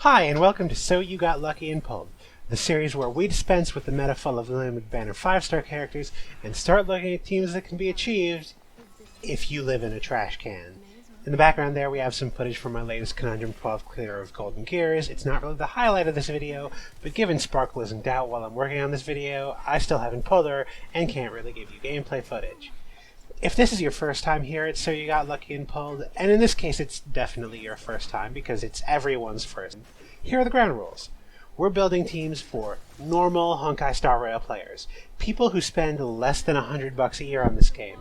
Hi, and welcome to So You Got Lucky and Pulled, the series where we dispense with the meta full of limited banner 5-star characters and start looking at teams that can be achieved if you live in a trash can. In the background there we have some footage from my latest Conundrum 12 clear of Golden Gears. It's not really the highlight of this video, but given Sparkle is in doubt while I'm working on this video, I still haven't pulled her and can't really give you gameplay footage. If this is your first time here at So You Got Lucky and Pulled, and in this case it's definitely your first time because it's everyone's first, here are the ground rules. We're building teams for normal Honkai Star Rail players, people who spend less than $100 a year on this game.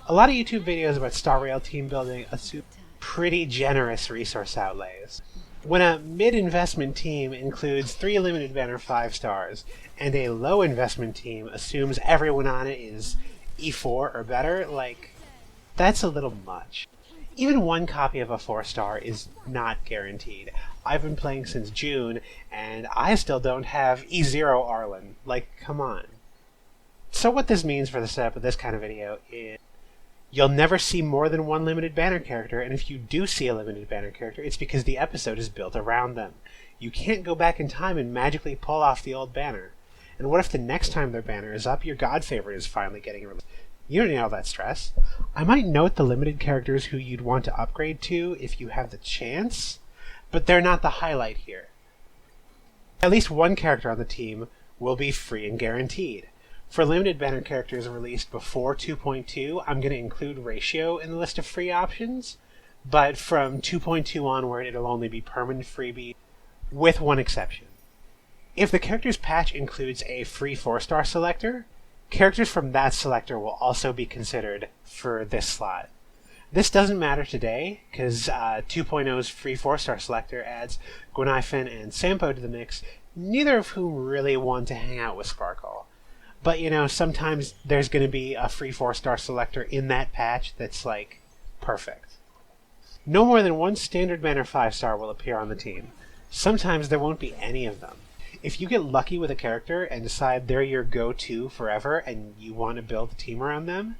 A lot of YouTube videos about Star Rail team building assume pretty generous resource outlays. When a mid-investment team includes 3 limited banner 5 stars, and a low-investment team assumes everyone on it is E4 or better, that's a little much. Even one copy of a 4-star is not guaranteed. I've been playing since June, and I still don't have E0 Arlen. Come on. So what this means for the setup of this kind of video is you'll never see more than one limited banner character, and if you do see a limited banner character, it's because the episode is built around them. You can't go back in time and magically pull off the old banner. And what if the next time their banner is up, your god favorite is finally getting released? You don't need all that stress. I might note the limited characters who you'd want to upgrade to if you have the chance, but they're not the highlight here. At least one character on the team will be free and guaranteed. For limited banner characters released before 2.2, I'm going to include Ratio in the list of free options, but from 2.2 onward it'll only be permanent freebie, with one exception. If the character's patch includes a free 4-star selector, characters from that selector will also be considered for this slot. This doesn't matter today, because 2.0's free 4-star selector adds Gwenaifen and Sampo to the mix, neither of whom really want to hang out with Sparkle. But sometimes there's going to be a free 4-star selector in that patch that's perfect. No more than one standard banner 5-star will appear on the team. Sometimes there won't be any of them. If you get lucky with a character and decide they're your go-to forever and you want to build a team around them,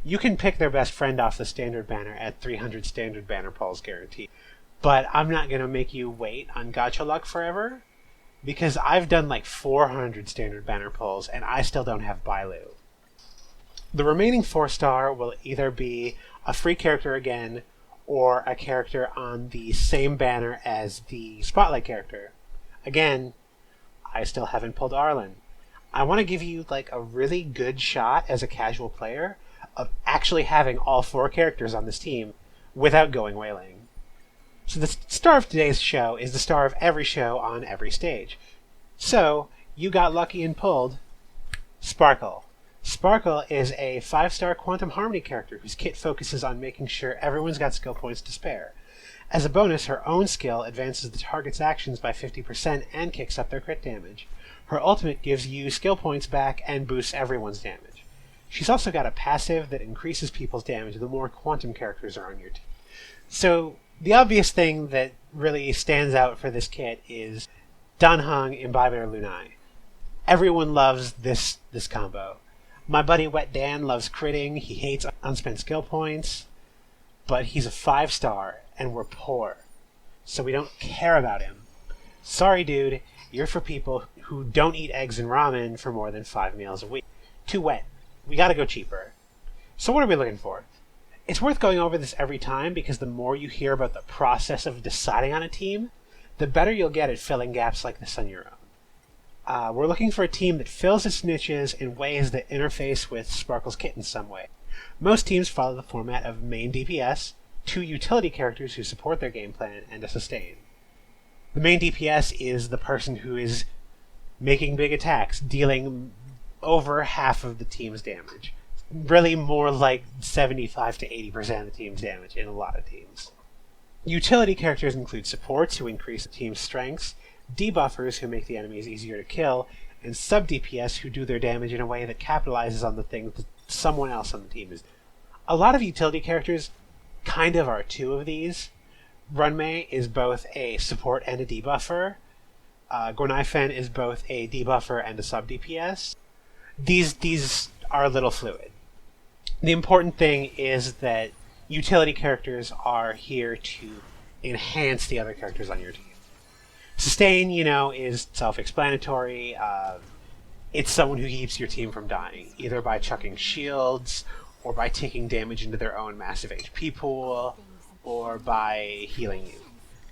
you can pick their best friend off the standard banner at 300 standard banner pulls guaranteed. But I'm not going to make you wait on gacha luck forever, because I've done 400 standard banner pulls and I still don't have Bailu. The remaining 4-star will either be a free character again, or a character on the same banner as the Spotlight character. Again, I still haven't pulled Arlen. I want to give you a really good shot as a casual player of actually having all 4 characters on this team without going whaling. So the star of today's show is the star of every show on every stage. So, you got lucky and pulled Sparkle. Sparkle is a 5-star Quantum Harmony character whose kit focuses on making sure everyone's got skill points to spare. As a bonus, her own skill advances the target's actions by 50% and kicks up their crit damage. Her ultimate gives you skill points back and boosts everyone's damage. She's also got a passive that increases people's damage the more quantum characters are on your team. So, the obvious thing that really stands out for this kit is Danheng Imbibiter Lunai. Everyone loves this combo. My buddy Wet Dan loves critting, he hates unspent skill points, but he's a 5-star, and we're poor, so we don't care about him. Sorry dude, you're for people who don't eat eggs and ramen for more than 5 meals a week. Too wet. We gotta go cheaper. So what are we looking for? It's worth going over this every time, because the more you hear about the process of deciding on a team, the better you'll get at filling gaps like this on your own. We're looking for a team that fills its niches in ways that interface with Sparkle's kit in some way. Most teams follow the format of main DPS, 2 utility characters who support their game plan, and a sustain. The main DPS is the person who is making big attacks, dealing over half of the team's damage. Really more like 75 to 80% of the team's damage in a lot of teams. Utility characters include supports who increase the team's strengths, debuffers who make the enemies easier to kill, and sub-DPS who do their damage in a way that capitalizes on the things that someone else on the team is. A lot of utility characters kind of are 2 of these. Runmei is both a support and a debuffer. Gwenaifen is both a debuffer and a sub-DPS. These are a little fluid. The important thing is that utility characters are here to enhance the other characters on your team. Sustain, is self-explanatory. It's someone who keeps your team from dying, either by chucking shields, or by taking damage into their own massive HP pool, or by healing you.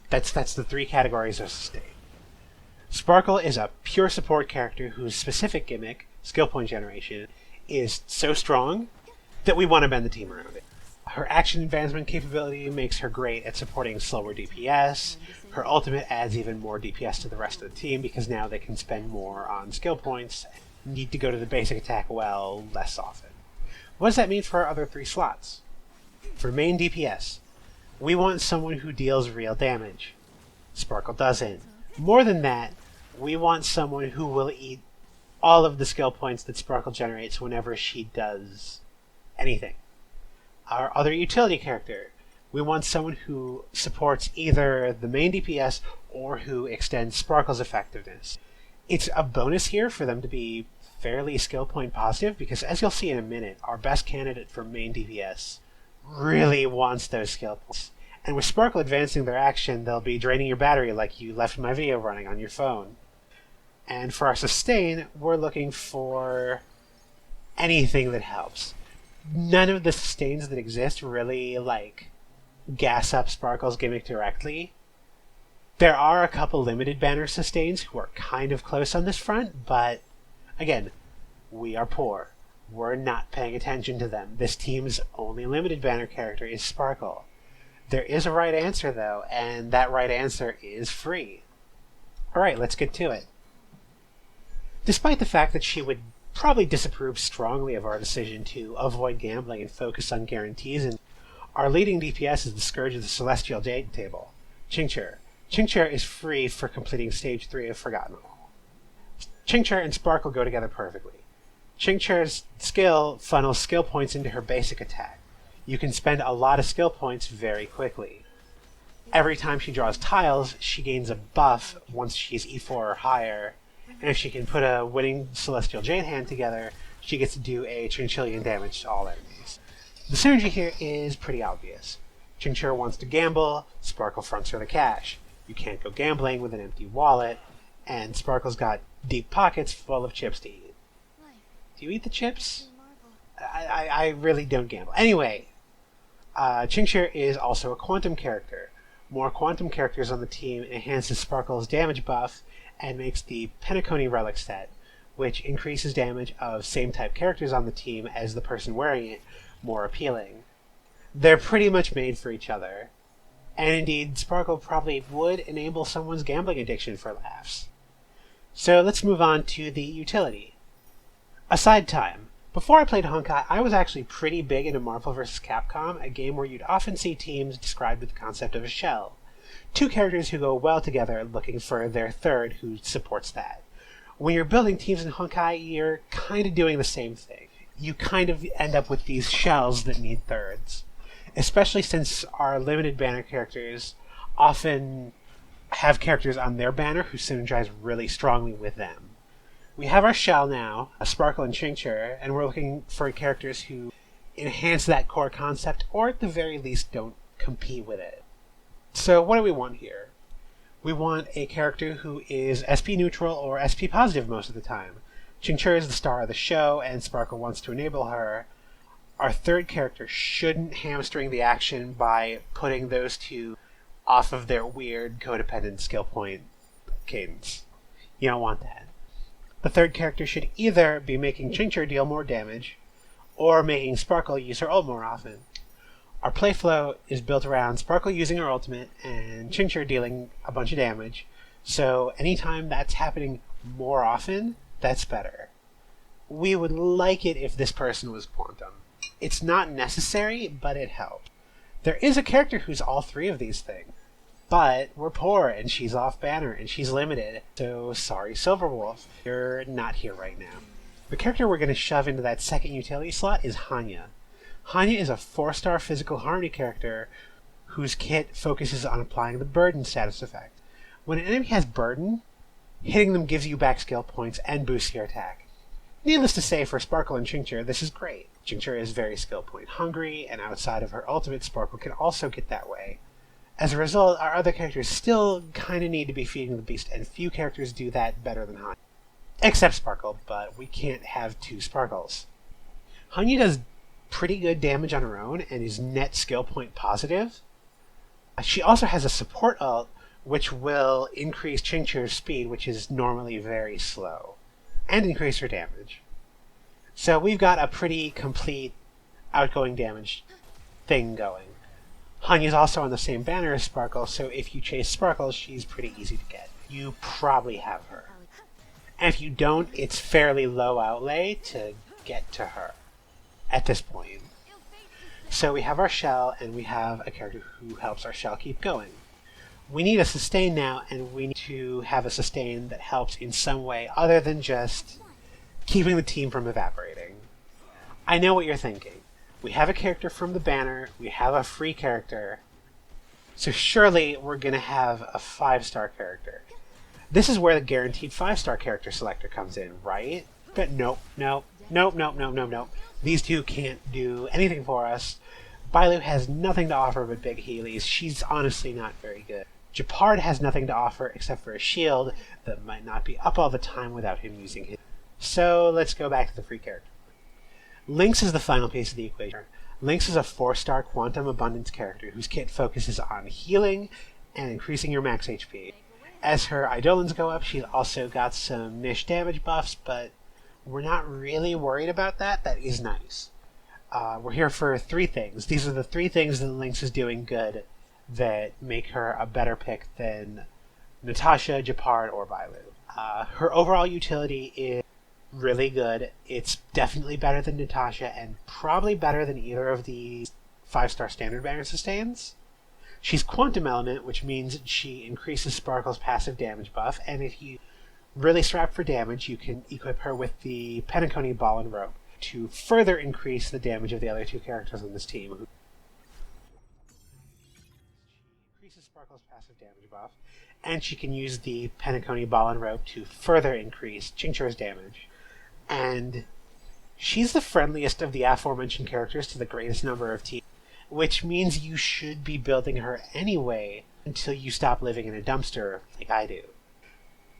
That's the three categories of sustain. Sparkle is a pure support character whose specific gimmick, skill point generation, is so strong that we want to bend the team around it. Her action advancement capability makes her great at supporting slower DPS. Her ultimate adds even more DPS to the rest of the team because now they can spend more on skill points and need to go to the basic attack well less often. What does that mean for our other three slots? For main DPS, we want someone who deals real damage. Sparkle doesn't. More than that, we want someone who will eat all of the skill points that Sparkle generates whenever she does anything. Our other utility character, we want someone who supports either the main DPS or who extends Sparkle's effectiveness. It's a bonus here for them to be fairly skill point positive because, as you'll see in a minute, our best candidate for main DPS really wants those skill points. And with Sparkle advancing their action, they'll be draining your battery like you left my video running on your phone. And for our sustain, we're looking for anything that helps. None of the sustains that exist really, gas up Sparkle's gimmick directly. There are a couple limited banner sustains who are kind of close on this front, but again, we are poor. We're not paying attention to them. This team's only limited banner character is Sparkle. There is a right answer, though, and that right answer is free. Alright, let's get to it. Despite the fact that she would probably disapprove strongly of our decision to avoid gambling and focus on guarantees, and our leading DPS is the Scourge of the Celestial Jade table, Qingque. Qingque is free for completing Stage 3 of Forgotten All. Qingque and Sparkle go together perfectly. Qingque's skill funnels skill points into her basic attack. You can spend a lot of skill points very quickly. Every time she draws tiles, she gains a buff once she's E4 or higher, and if she can put a winning Celestial Jade hand together, she gets to do a trillion damage to all enemies. The synergy here is pretty obvious. Qingque wants to gamble, Sparkle fronts her the cash. You can't go gambling with an empty wallet, and Sparkle's got deep pockets full of chips to eat. Do you eat the chips? I really don't gamble. Anyway, Qingque is also a quantum character. More quantum characters on the team enhances Sparkle's damage buff and makes the Penacony Relic set, which increases damage of same type characters on the team as the person wearing it, more appealing. They're pretty much made for each other. And indeed, Sparkle probably would enable someone's gambling addiction for laughs. So let's move on to the utility. Aside time. Before I played Honkai, I was actually pretty big into Marvel vs. Capcom, a game where you'd often see teams described with the concept of a shell. Two characters who go well together looking for their third who supports that. When you're building teams in Honkai, you're kind of doing the same thing. You kind of end up with these shells that need thirds. Especially since our limited banner characters often have characters on their banner who synergize really strongly with them. We have our shell now, Sparkle and Qingque, and we're looking for characters who enhance that core concept, or at the very least don't compete with it. So what do we want here? We want a character who is SP neutral or SP positive most of the time. Qingque is the star of the show, and Sparkle wants to enable her. Our third character shouldn't hamstring the action by putting those two off of their weird codependent skill point cadence. You don't want that. The third character should either be making Qingque deal more damage, or making Sparkle use her ult more often. Our playflow is built around Sparkle using her ultimate, and Qingque dealing a bunch of damage, so anytime that's happening more often, that's better. We would like it if this person was Quantum. It's not necessary, but it helps. There is a character who's all three of these things, but we're poor, and she's off-banner, and she's limited, so sorry Silverwolf, you're not here right now. The character we're going to shove into that second utility slot is Hanya. Hanya is a 4-star physical harmony character whose kit focuses on applying the burden status effect. When an enemy has burden, hitting them gives you back skill points and boosts your attack. Needless to say, for Sparkle and Qingque, this is great. Qingque is very skill point hungry, and outside of her ultimate, Sparkle can also get that way. As a result, our other characters still kind of need to be feeding the beast, and few characters do that better than Hanya. Except Sparkle, but we can't have two Sparkles. Hanya does pretty good damage on her own and is net skill point positive. She also has a support ult, which will increase Qingqi's speed, which is normally very slow, and increase her damage. So we've got a pretty complete outgoing damage thing going. Hanya's also on the same banner as Sparkle, so if you chase Sparkle, she's pretty easy to get. You probably have her. And if you don't, it's fairly low outlay to get to her at this point. So we have our shell, and we have a character who helps our shell keep going. We need a sustain now, and we need to have a sustain that helps in some way other than just keeping the team from evaporating. I know what you're thinking. We have a character from the banner, we have a free character, so surely we're going to have a 5-star character. This is where the guaranteed 5-star character selector comes in, right? But nope. These two can't do anything for us. Bailu has nothing to offer but big Heelys. She's honestly not very good. Gepard has nothing to offer except for a shield that might not be up all the time without him using his. So let's go back to the free character. Lynx is the final piece of the equation. Lynx is a 4-star Quantum Abundance character whose kit focuses on healing and increasing your max HP. As her Eidolons go up, she's also got some niche damage buffs, but we're not really worried about that. That is nice. We're here for 3 things. These are the 3 things that Lynx is doing good that make her a better pick than Natasha, Gepard, or Bailu. Her overall utility is really good. It's definitely better than Natasha, and probably better than either of the 5-star standard banner sustains. She's Quantum Element, which means she increases Sparkle's passive damage buff, and if you really strap for damage, you can equip her with the Penacony Ball and Rope to further increase the damage of the other 2 characters on this team. She increases Sparkle's passive damage buff, and she can use the Penacony Ball and Rope to further increase Qingqi's damage. And she's the friendliest of the aforementioned characters to the greatest number of teams, which means you should be building her anyway until you stop living in a dumpster like I do.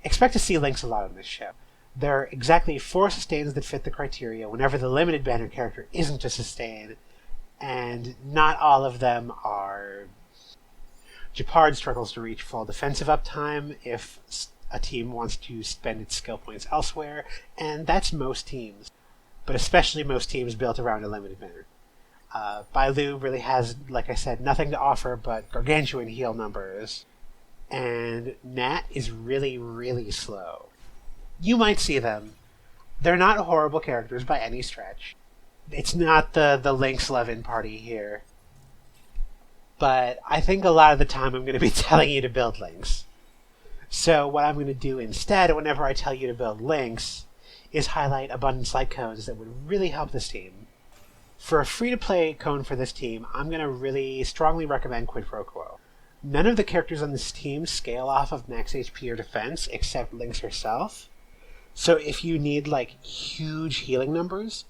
Expect to see Lynx a lot on this show. There are exactly 4 sustains that fit the criteria whenever the limited banner character isn't a sustain, and not all of them are. Gepard struggles to reach full defensive uptime if a team wants to spend its skill points elsewhere, and that's most teams, but especially most teams built around a limited banner. Bailu really has, like I said, nothing to offer but gargantuan heal numbers, and Nat is really, really slow. You might see them. They're not horrible characters by any stretch. It's not the Lynx Levin party here. But I think a lot of the time I'm going to be telling you to build Lynx. So what I'm going to do instead, whenever I tell you to build Lynx, is highlight Abundance Light cones that would really help this team. For a free-to-play cone for this team, I'm going to really strongly recommend Quid Pro Quo. None of the characters on this team scale off of max HP or defense except Lynx herself. So if you need like huge healing numbers,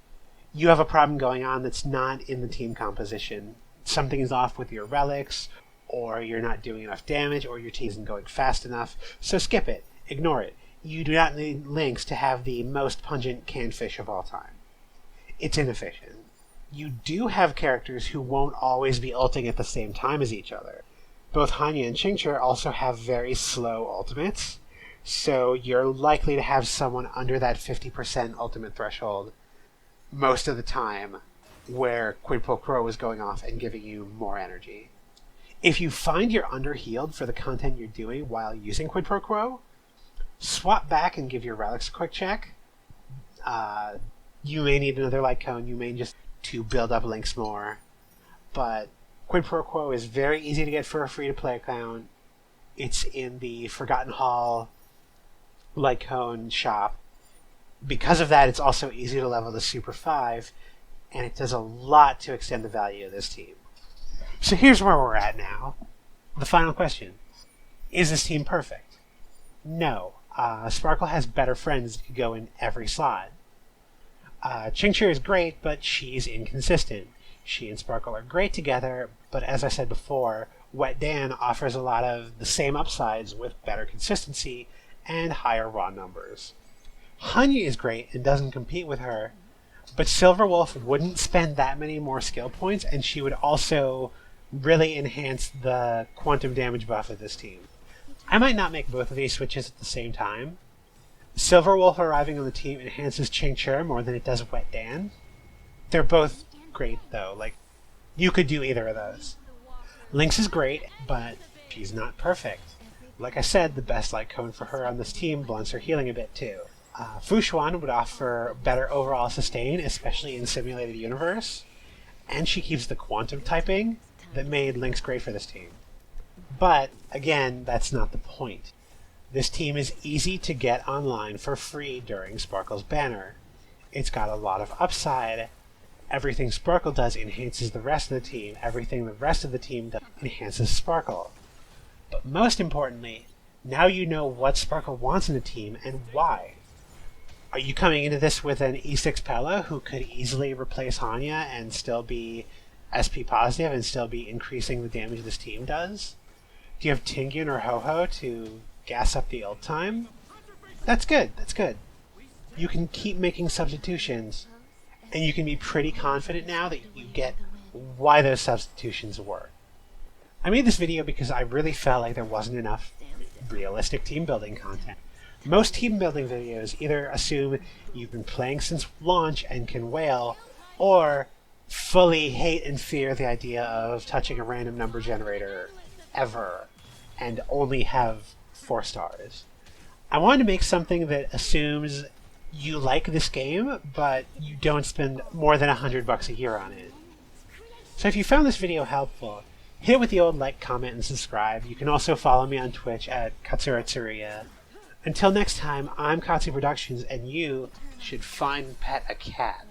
you have a problem going on that's not in the team composition. Something is off with your relics, or you're not doing enough damage, or your team isn't going fast enough. So skip it. Ignore it. You do not need Lynx to have the most pungent canned fish of all time. It's inefficient. You do have characters who won't always be ulting at the same time as each other. Both Hanya and Qingqi also have very slow ultimates, so you're likely to have someone under that 50% ultimate threshold most of the time, where Quid Pro Quo is going off and giving you more energy. If you find you're under-healed for the content you're doing while using Quid Pro Quo, swap back and give your relics a quick check. You may need another light cone, you may just to build up Lynx more, but Quid Pro Quo is very easy to get for a free-to-play account. It's in the Forgotten Hall light cone shop. Because of that, it's also easy to level to Super 5, and it does a lot to extend the value of this team. So here's where we're at now. The final question. Is this team perfect? No. Sparkle has better friends that could go in every slot. Qingqi is great, but she's inconsistent. She and Sparkle are great together, but as I said before, Wet Dan offers a lot of the same upsides with better consistency and higher raw numbers. Hanya is great and doesn't compete with her, but Silver Wolf wouldn't spend that many more skill points, and she would also really enhance the quantum damage buff of this team. I might not make both of these switches at the same time. Silver Wolf arriving on the team enhances Ching Chur more than it does Wet Dan. They're both great though, like, you could do either of those. Lynx is great, but she's not perfect. Like I said, the best light cone for her on this team blunts her healing a bit too. Fushuan would offer better overall sustain, especially in Simulated Universe, and she keeps the quantum typing that made Lynx great for this team. But, again, that's not the point. This team is easy to get online for free during Sparkle's banner. It's got a lot of upside. Everything Sparkle does enhances the rest of the team. Everything the rest of the team does enhances Sparkle. But most importantly, now you know what Sparkle wants in a team and why. Are you coming into this with an E6 Pella who could easily replace Hanya and still be SP positive and still be increasing the damage this team does? Do you have Tingyun or Ho-Ho to gas up the ult time? That's good, that's good. You can keep making substitutions, and you can be pretty confident now that you get why those substitutions were. I made this video because I really felt like there wasn't enough realistic team building content. Most team building videos either assume you've been playing since launch and can wail, or fully hate and fear the idea of touching a random number generator ever and only have 4 stars. I wanted to make something that assumes you like this game, but you don't spend more than $100 a year on it. So if you found this video helpful, hit it with the old like, comment, and subscribe. You can also follow me on Twitch at Katsura Tsuruya. Until next time, I'm Katsu Productions, and you should find and pet a cat.